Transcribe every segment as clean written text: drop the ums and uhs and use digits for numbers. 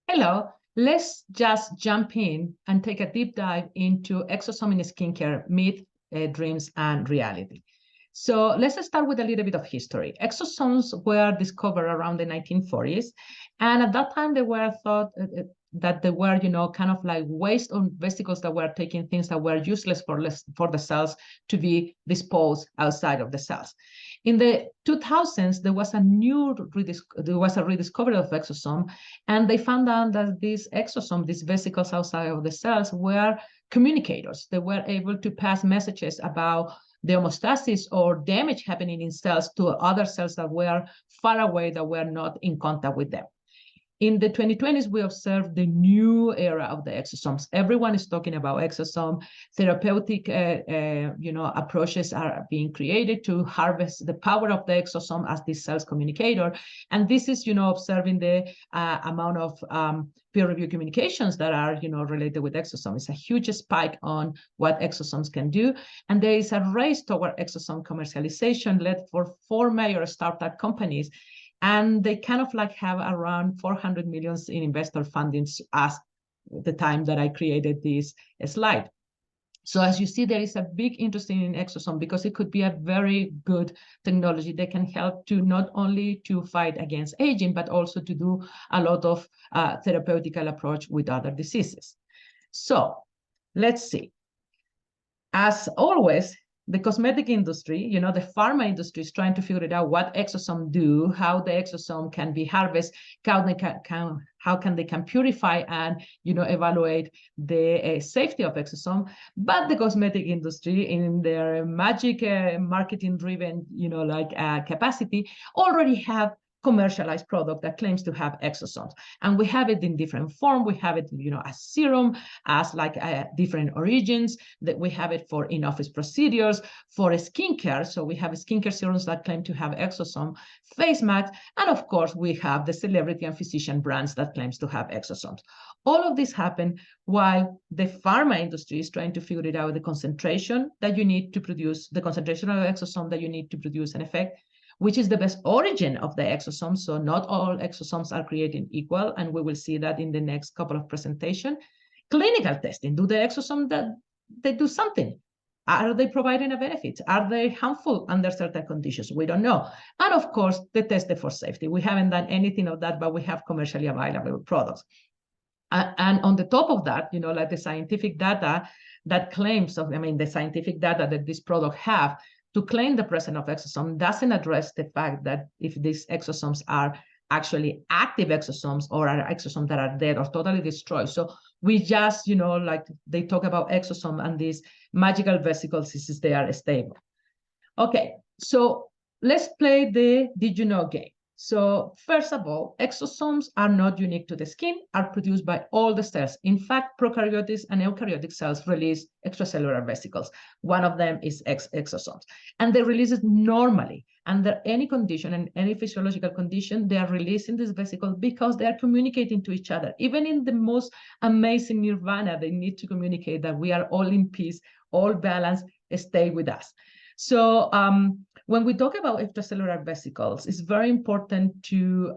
Hello, let's just jump in and take a deep dive into exosome in skincare myth, dreams, and reality. So let's start with a little bit of history. Exosomes were discovered around the 1940s, and at that time they were thought that they were, kind of like waste on vesicles that were taking things that were useless for the cells to be disposed outside of the cells. In the 2000s, there was a rediscovery of exosome, and they found out that these exosomes, these vesicles outside of the cells, were communicators. They were able to pass messages about the homeostasis or damage happening in cells to other cells that were far away, that were not in contact with them. In the 2020s, we observed the new era of the exosomes. Everyone is talking about exosome. Therapeutic, approaches are being created to harvest the power of the exosome as this cell's communicator. And this is, observing the amount of peer-reviewed communications that are, related with exosomes. It's a huge spike on what exosomes can do. And there is a race toward exosome commercialization led for 4 major startup companies. And they kind of like have around 400 millions in investor fundings as the time that I created this slide. So as you see, there is a big interest in exosome because it could be a very good technology that can help to not only to fight against aging, but also to do a lot of therapeutical approach with other diseases. So let's see. As always, the cosmetic industry, the pharma industry is trying to figure out what exosomes do, how the exosome can be harvested, how they can purify and evaluate the safety of exosome. But the cosmetic industry, in their magic marketing-driven, capacity, already have commercialized product that claims to have exosomes, and we have it in different form. We have it, as serum, as like different origins. That we have it for in-office procedures, for skincare. So we have skincare serums that claim to have exosome, face masks, and of course we have the celebrity and physician brands that claims to have exosomes. All of this happen while the pharma industry is trying to figure it out, the concentration that you need to produce, the concentration of exosome that you need to produce an effect, which is the best origin of the exosomes. So not all exosomes are created equal, and we will see that in the next couple of presentations. Clinical testing, do the exosomes that they do something? Are they providing a benefit? Are they harmful under certain conditions? We don't know. And of course, the testing for safety. We haven't done anything of that, but we have commercially available products. And on the top of that, like the scientific data that claims the scientific data that this product have to claim the presence of exosome doesn't address the fact that if these exosomes are actually active exosomes or are exosomes that are dead or totally destroyed. So we just, like they talk about exosome and these magical vesicles is they are stable. Okay, so let's play the did you know game. So first of all, exosomes are not unique to the skin, are produced by all the cells. In fact, prokaryotic and eukaryotic cells release extracellular vesicles. One of them is exosomes. And they release it normally. Under any condition and any physiological condition, they are releasing these vesicles because they are communicating to each other. Even in the most amazing nirvana, they need to communicate that we are all in peace, all balanced, stay with us. So when we talk about extracellular vesicles, it's very important to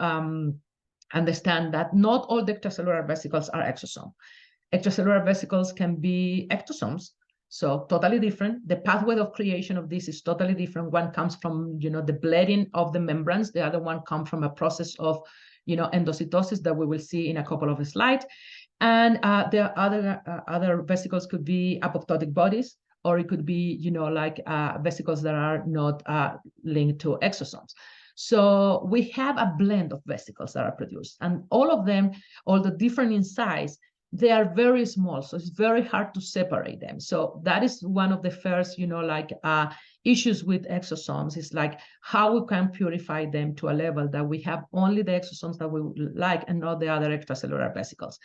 understand that not all the extracellular vesicles are exosomes. Extracellular vesicles can be ectosomes, so totally different. The pathway of creation of this is totally different. One comes from the bleeding of the membranes. The other one comes from a process of endocytosis that we will see in a couple of slides. And there are other vesicles could be apoptotic bodies, or it could be, vesicles that are not linked to exosomes. So we have a blend of vesicles that are produced, and all of them, although different in size, they are very small, so it's very hard to separate them. So that is one of the first, issues with exosomes, is like how we can purify them to a level that we have only the exosomes that we like and not the other extracellular vesicles.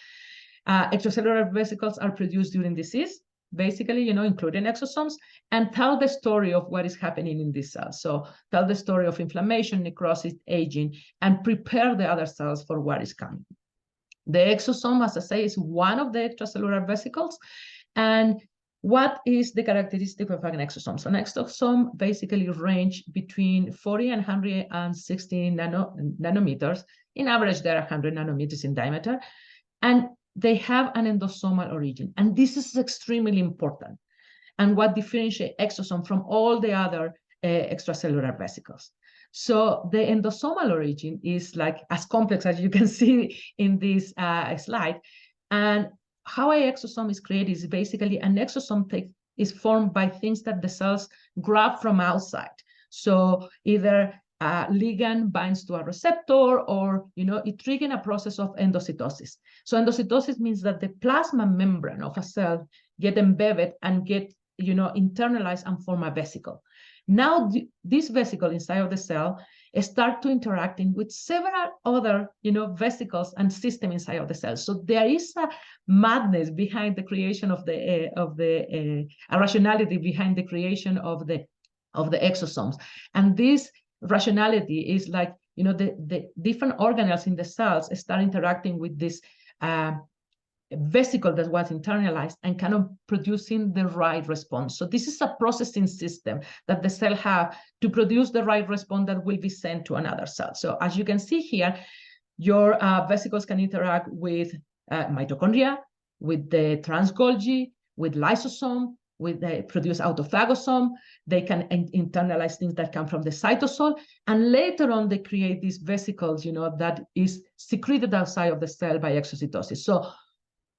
Extracellular vesicles are produced during disease, basically, including exosomes, and tell the story of what is happening in these cells. So tell the story of inflammation, necrosis, aging, and prepare the other cells for what is coming. The exosome, as I say, is one of the extracellular vesicles. And what is the characteristic of an exosome? So an exosome basically range between 40 and 160 nanometers. In average, there are 100 nanometers in diameter. And they have an endosomal origin. And this is extremely important, and what differentiates exosome from all the other extracellular vesicles. So the endosomal origin is like as complex as you can see in this slide. And how an exosome is created is basically an exosome is formed by things that the cells grab from outside. So either a ligand binds to a receptor, or it triggers a process of endocytosis. So endocytosis means that the plasma membrane of a cell get embedded and get internalized and form a vesicle. Now this vesicle inside of the cell start to interacting with several other vesicles and system inside of the cell. So there is a madness behind the creation of a rationality behind the creation of the exosomes. And this rationality is like the different organelles in the cells start interacting with this vesicle that was internalized and kind of producing the right response. So this is a processing system that the cell have to produce the right response that will be sent to another cell. So as you can see here, your vesicles can interact with mitochondria, with the trans Golgi, with lysosome, with the produce autophagosome. They can internalize things that come from the cytosol, and later on they create these vesicles, that is secreted outside of the cell by exocytosis. So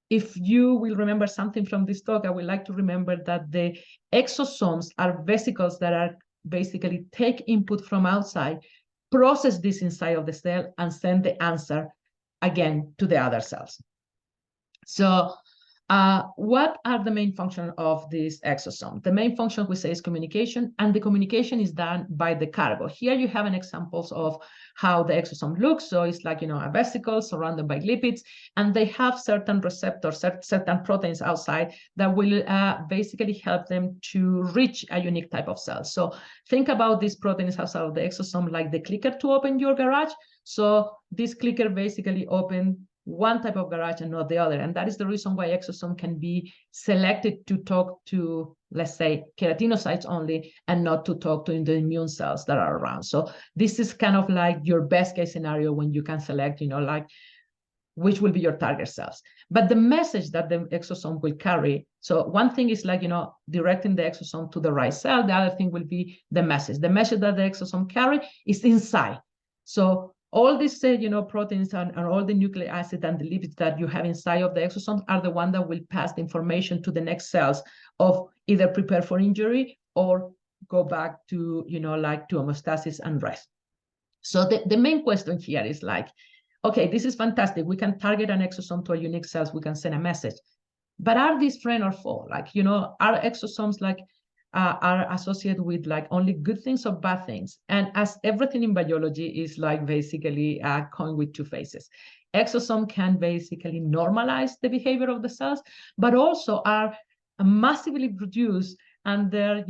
if you will remember something from this talk, I would like to remember that the exosomes are vesicles that are basically take input from outside, process this inside of the cell, and send the answer again to the other cells. So what are the main functions of this exosome? The main function we say is communication, and the communication is done by the cargo. Here you have an examples of how the exosome looks. So it's like, a vesicle surrounded by lipids, and they have certain receptors, certain proteins outside that will basically help them to reach a unique type of cell. So think about these proteins outside of the exosome like the clicker to open your garage. So this clicker basically opens one type of garage and not the other. And that is the reason why exosome can be selected to talk to, let's say, keratinocytes only, and not to talk to the immune cells that are around. So this is kind of like your best case scenario when you can select, like which will be your target cells. But the message that the exosome will carry, so one thing is like, directing the exosome to the right cell. The other thing will be the message. The message that the exosome carry is inside. So all these, proteins and all the nucleic acid and the lipids that you have inside of the exosomes are the one that will pass the information to the next cells of either prepare for injury or go back to, like to homeostasis and rest. So the main question here is like, okay, this is fantastic. We can target an exosome to a unique cells. We can send a message. But are these friend or foe? Like, are exosomes like are associated with like only good things or bad things? And as everything in biology is like basically a coin with two faces. Exosome can basically normalize the behavior of the cells, but also are massively produced under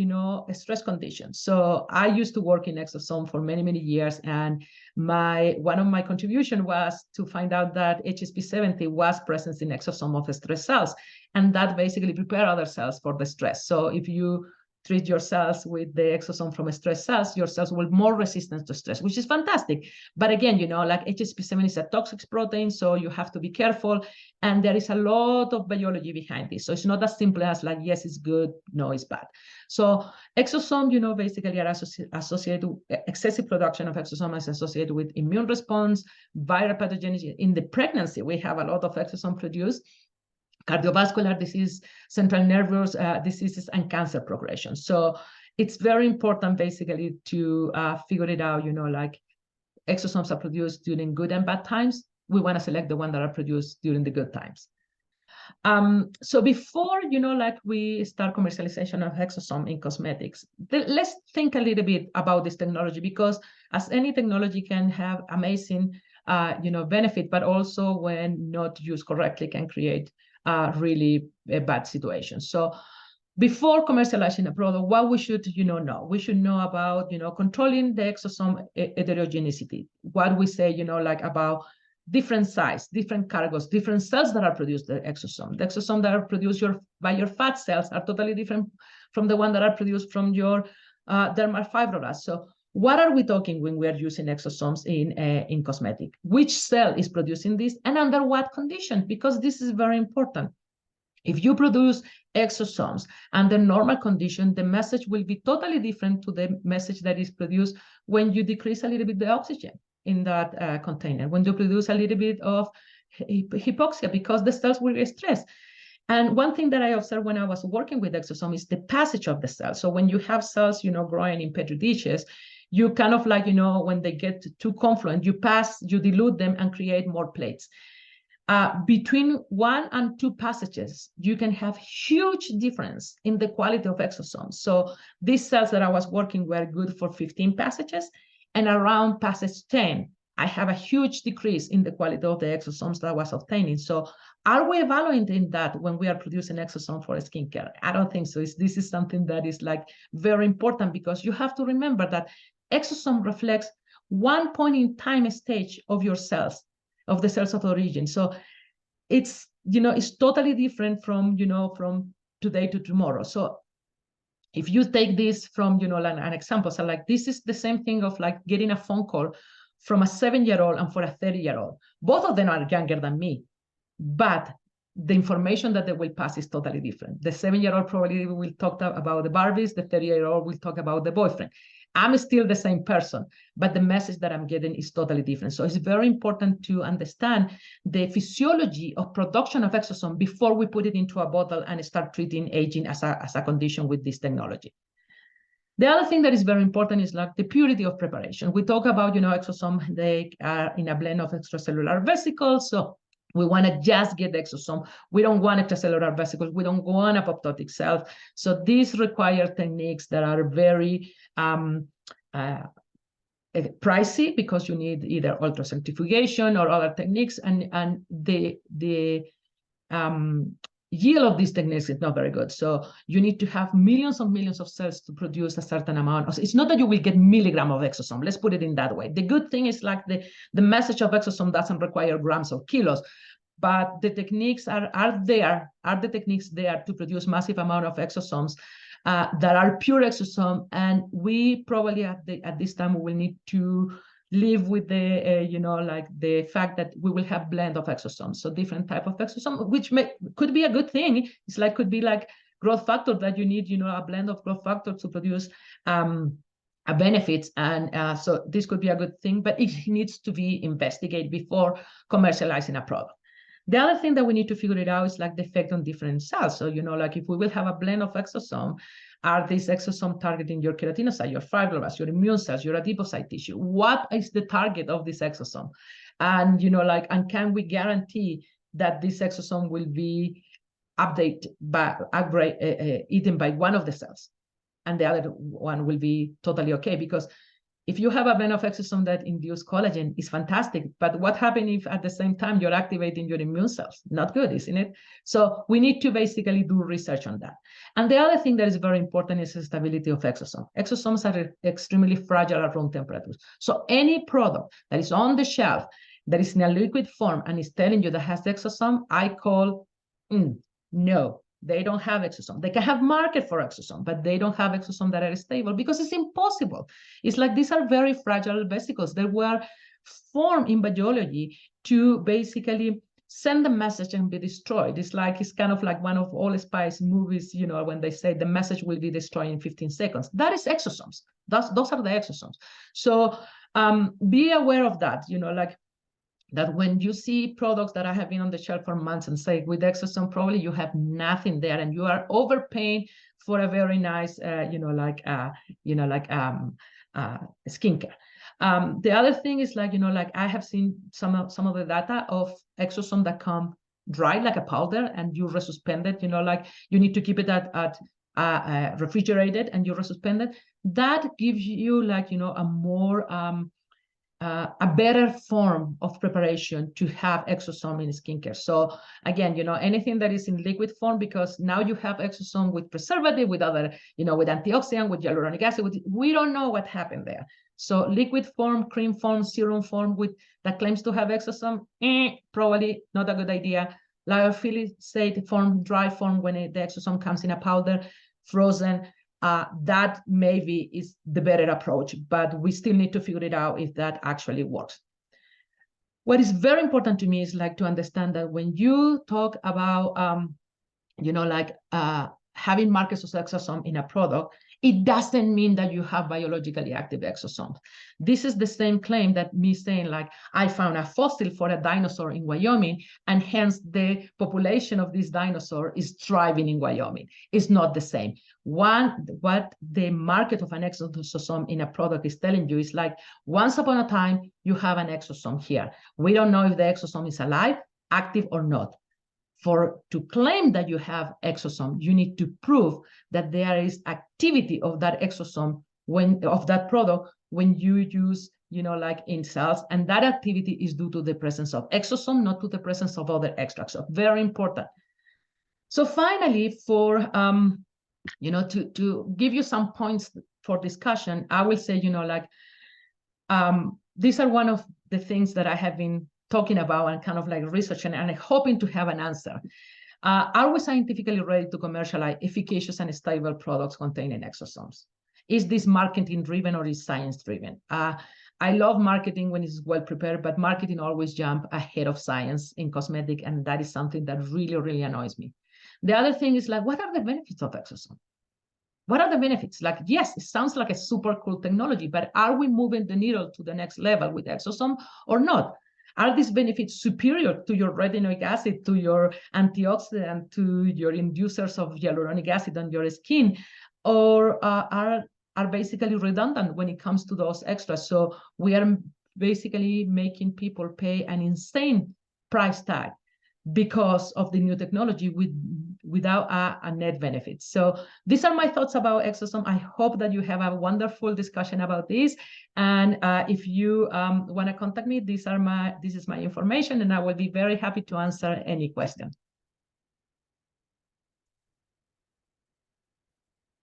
stress conditions. So I used to work in exosome for many years, and one of my contribution was to find out that HSP70 was present in exosome of stress cells, and that basically prepare other cells for the stress. So if you treat your cells with the exosome from stress cells, your cells will be more resistant to stress, which is fantastic. But again, like HSP70 is a toxic protein, so you have to be careful. And there is a lot of biology behind this. So it's not as simple as like, yes, it's good, no, it's bad. So exosome, basically are associated with excessive production of exosome is associated with immune response, viral pathogenicity. In the pregnancy, we have a lot of exosome produced, cardiovascular disease, central nervous diseases, and cancer progression. So it's very important basically to figure it out, like exosomes are produced during good and bad times. We want to select the ones that are produced during the good times. So before, like we start commercialization of exosome in cosmetics, let's think a little bit about this technology, because as any technology can have amazing, benefit, but also when not used correctly can create really bad situations. So before commercializing a product, what we should know? We should know about controlling the exosome heterogeneity. What we say like about different size, different cargos, different cells that are produced the exosome. The exosome that are produced by your fat cells are totally different from the one that are produced from your dermal fibroblasts. So What are we talking when we are using exosomes in cosmetic? Which cell is producing this and under what conditions? Because this is very important. If you produce exosomes under normal condition, the message will be totally different to the message that is produced when you decrease a little bit the oxygen in that container, when you produce a little bit of hypoxia, because the cells will get stressed. And one thing that I observed when I was working with exosomes is the passage of the cells. So when you have cells, growing in petri dishes, you kind of like, when they get too confluent, you dilute them and create more plates. Between 1 and 2 passages, you can have huge difference in the quality of exosomes. So these cells that I was working were good for 15 passages, and around passage 10, I have a huge decrease in the quality of the exosomes that I was obtaining. So are we evaluating that when we are producing exosomes for skincare? I don't think so. This is something that is like very important, because you have to remember that exosome reflects one point in time stage of your cells, of the cells of origin. So it's, it's totally different from, from today to tomorrow. So if you take this from, like an example, so like this is the same thing of like getting a phone call from a 7-year-old and for a 30-year-old. Both of them are younger than me, but the information that they will pass is totally different. The 7-year-old probably will talk about the Barbies, the 30-year-old will talk about the boyfriend. I'm still the same person, but the message that I'm getting is totally different. So it's very important to understand the physiology of production of exosome before we put it into a bottle and start treating aging as a condition with this technology. The other thing that is very important is like the purity of preparation. We talk about, exosome, they are in a blend of extracellular vesicles. So we want to just get the exosome. We don't want extracellular vesicles. We don't want apoptotic cells. So these require techniques that are very pricey, because you need either ultracentrifugation or other techniques, and the yield of these techniques is not very good. So you need to have millions of cells to produce a certain amount. It's not that you will get milligrams of exosome. Let's put it in that way. The good thing is like the message of exosome doesn't require grams or kilos, but the techniques are the techniques there to produce massive amount of exosomes that are pure exosome. And we probably at this time we will need to live with the like the fact that we will have blend of exosomes, so different type of exosome, which could be a good thing. It's like could be like growth factor that you need a blend of growth factor to produce a benefits, and so this could be a good thing, but it needs to be investigated before commercializing a product. The other thing that we need to figure it out is like the effect on different cells. So, like if we will have a blend of exosome, are these exosomes targeting your keratinocyte, your fibroblasts, your immune cells, your adipocyte tissue? What is the target of this exosome? And, and can we guarantee that this exosome will be eaten by one of the cells, and the other one will be totally okay? Because if you have a blend of exosome that induce collagen, it's fantastic. But what happens if at the same time you're activating your immune cells? Not good, isn't it? So we need to basically do research on that. And the other thing that is very important is the stability of exosomes. Exosomes are extremely fragile at room temperatures. So any product that is on the shelf that is in a liquid form and is telling you that has exosome, I call no. They don't have exosome. They can have market for exosome, but they don't have exosome that are stable, because it's impossible. It's like these are very fragile vesicles. They were formed in biology to basically send the message and be destroyed. It's kind of like one of all spies movies, when they say the message will be destroyed in 15 seconds. That is exosomes. Those are the exosomes. So be aware of that, like that when you see products that have been on the shelf for months and say with exosome, probably you have nothing there and you are overpaying for a very nice, skincare. The other thing is like I have seen some of the data of exosome that come dry like a powder and you resuspend it, like you need to keep it at refrigerated and you resuspend it. That gives you like, a more, a better form of preparation to have exosome in skincare. So again, anything that is in liquid form, because now you have exosome with preservative, with other, with antioxidant, with hyaluronic acid, we don't know what happened there. So liquid form, cream form, serum form that claims to have exosome, probably not a good idea. Lyophilized form, dry form, when the exosome comes in a powder, frozen, that maybe is the better approach, but we still need to figure it out if that actually works. What is very important to me is like to understand that when you talk about, having markers of exosome in a product, it doesn't mean that you have biologically active exosomes. This is the same claim that me saying like, I found a fossil for a dinosaur in Wyoming, and hence the population of this dinosaur is thriving in Wyoming. It's not the same. What the market of an exosome in a product is telling you is like, once upon a time, you have an exosome here. We don't know if the exosome is alive, active or not. To claim that you have exosome, you need to prove that there is activity of that exosome of that product when you use, like in cells, and that activity is due to the presence of exosome, not to the presence of other extracts. So very important. So finally, for to give you some points for discussion, I will say, these are one of the things that I have been talking about and kind of like researching and hoping to have an answer. Are we scientifically ready to commercialize efficacious and stable products containing exosomes? Is this marketing driven or is science driven? I love marketing when it's well prepared, but marketing always jump ahead of science in cosmetic, and that is something that really, really annoys me. The other thing is like, what are the benefits of exosome? What are the benefits? Like, yes, it sounds like a super cool technology, but are we moving the needle to the next level with exosome or not? Are these benefits superior to your retinoic acid, to your antioxidant, to your inducers of hyaluronic acid on your skin, or are basically redundant when it comes to those extras? So we are basically making people pay an insane price tag because of the new technology without a net benefit. So these are my thoughts about exosome. I hope that you have a wonderful discussion about this. And if you want to contact me, this is my information, and I will be very happy to answer any question.